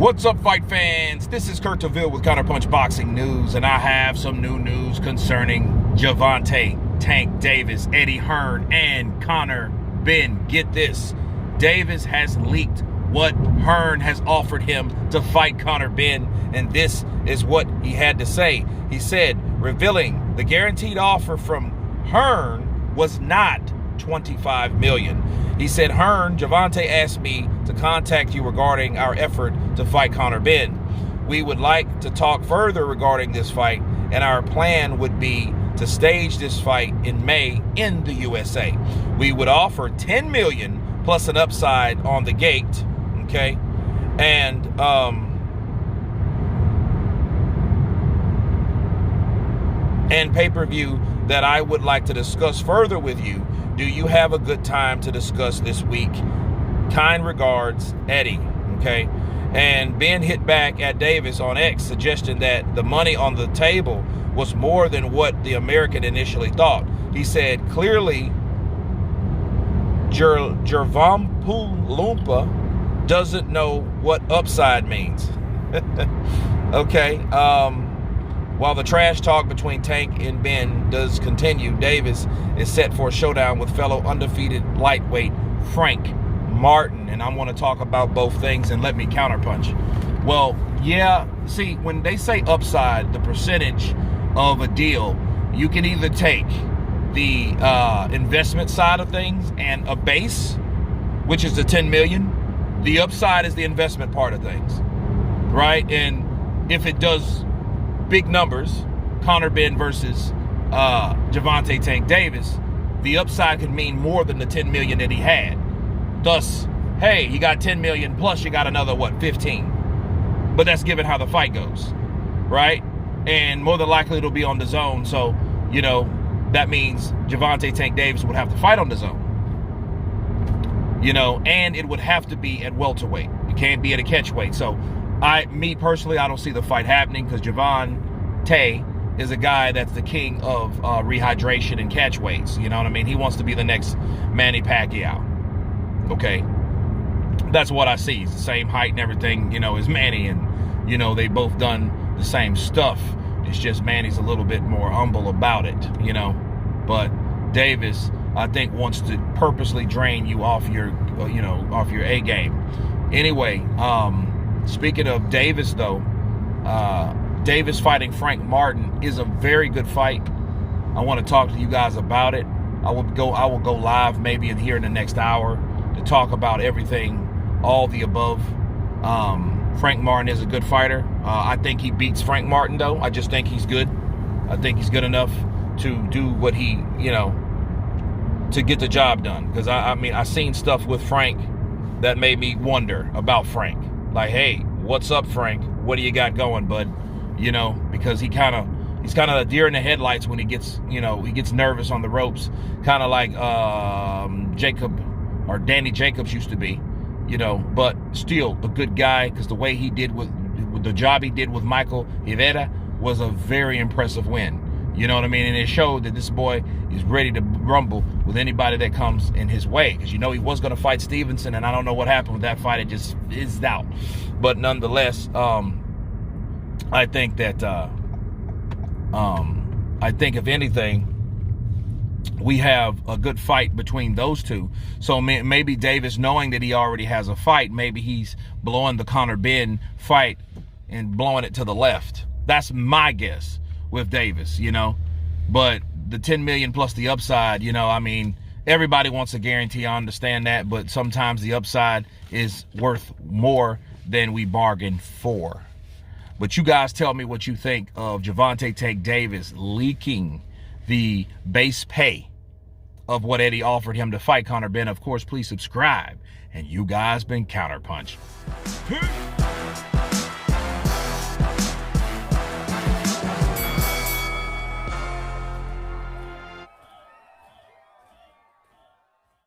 What's up, fight fans? This is Kurt DeVille with Counterpunch Boxing News, and I have some new news concerning Gervonta, Tank Davis, Eddie Hearn, and Conor, Benn. Get this. Davis has leaked what Hearn has offered him to fight Conor, Benn, and this is what he had to say. He said, revealing the guaranteed offer from Hearn was not $25 million. He said, Hearn, Gervonta asked me to contact you regarding our effort to fight Conor, Benn. We would like to talk further regarding this fight, and our plan would be to stage this fight in May in the USA. We would offer $10 million plus an upside on the gate, okay? And pay-per-view that I would like to discuss further with you. Do you have a good time to discuss this week? Kind regards, Eddie. Okay. And Ben hit back at Davis on X, suggesting that the money on the table was more than what the American initially thought. He said, clearly, Gervonta doesn't know what upside means. Okay. While the trash talk between Tank and Benn does continue, Davis is set for a showdown with fellow undefeated lightweight Frank Martin. And I want to talk about both things, and let me counterpunch. Well, yeah, see, when they say upside, the percentage of a deal, you can either take the investment side of things and a base, which is the 10 million. The upside is the investment part of things, right? And if it does big numbers, Conor, Benn versus Gervonta Tank Davis, the upside could mean more than the 10 million that he had. Thus, hey, you got 10 million plus you got another, what, 15. But that's given how the fight goes, right? And more than likely it'll be on the zone. So, you know, that means Gervonta Tank Davis would have to fight on the zone. You know, and it would have to be at welterweight. It can't be at a catchweight. So me personally, I don't see the fight happening, because Gervonta is a guy that's the king of rehydration and catch weights. You know what I mean? He wants to be the next Manny Pacquiao. Okay, that's what I see. He's the same height and everything, you know, as Manny, and you know they both done the same stuff. It's just Manny's a little bit more humble about it, you know. But Davis, I think, wants to purposely drain you off your, you know, off your A game. Anyway, speaking of Davis, though, Davis fighting Frank Martin is a very good fight. I want to talk to you guys about it. I will go live maybe here in the next hour to talk about everything, all the above. Frank Martin is a good fighter. I think he beats Frank Martin, though. I just think he's good. I think he's good enough to do what he, you know, to get the job done. Because I mean, I seen stuff with Frank that made me wonder about Frank. Like, hey, what's up, Frank? What do you got going, bud? You know, because he's kind of a deer in the headlights when he gets, you know, he gets nervous on the ropes, kind of like Danny Jacobs used to be, you know, but still a good guy, because the way he did with the job he did with Michael Rivera was a very impressive win. You know what I mean? And it showed that this boy is ready to rumble with anybody that comes in his way. Because, you know, he was going to fight Stevenson, and I don't know what happened with that fight. It just is out. But nonetheless, I think that, I think if anything, we have a good fight between those two. So maybe Davis, knowing that he already has a fight, maybe he's blowing the Conor Benn fight and blowing it to the left. That's my guess with Davis, you know. But the 10 million plus the upside, you know, I mean, everybody wants a guarantee. I understand that, but sometimes the upside is worth more than we bargained for. But you guys tell me what you think of Gervonta Tank Davis leaking the base pay of what Eddie offered him to fight Conor Benn. Of course, please subscribe. And you guys been Counterpunch.